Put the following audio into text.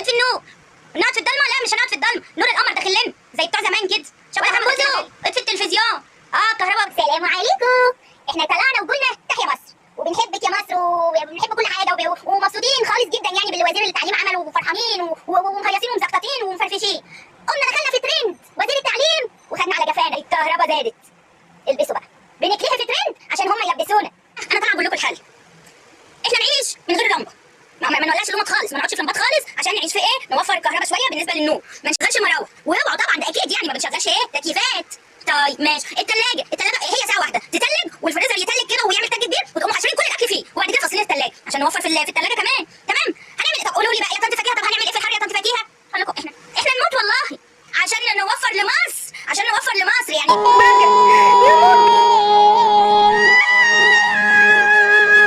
نطفي النور. نقعد في الضلمه؟ لا مش هنقعد في الضلمه، نور القمر داخل لنا زي بتوع زمان كده. شوف يا حموزو اطفي التلفزيون. الكهرباء. سلام عليكم. احنا طلعنا وقلنا تحيا مصر وبنحبك يا مصر وبنحب كل حاجه ومبسوطين خالص جدا يعني بالوزير اللي التعليم عمله وفرحانين ومهيصين ومزقططين ومفرفشين. قمنا دخلنا في ترند وزير التعليم وخدنا على جفانا. الكهرباء زادت. البسوا بقى بنتلهي في ترند عشان هم يلبسونا. انا طبعا بقول لكم الحل. احنا نعيش من غير لمبه، ما نولعش لمبات خالص، ما نقعدش في لمبات خالص عشان نعيش في ايه؟ نوفر الكهرباء شويه بالنسبه للنور. ما نشغلش مراوح، واوعوا طبعا ده اكيد يعني ما بنشغلش ايه؟ تكييفات. طيب ماشي. الثلاجه هي ساعه واحده تتلج والفريزر يتلج كده ويعمل تلج كبير وتقوموا حاشرين كل الاكل فيه وبعد كده فاصلين الثلاجه عشان نوفر في الثلاجه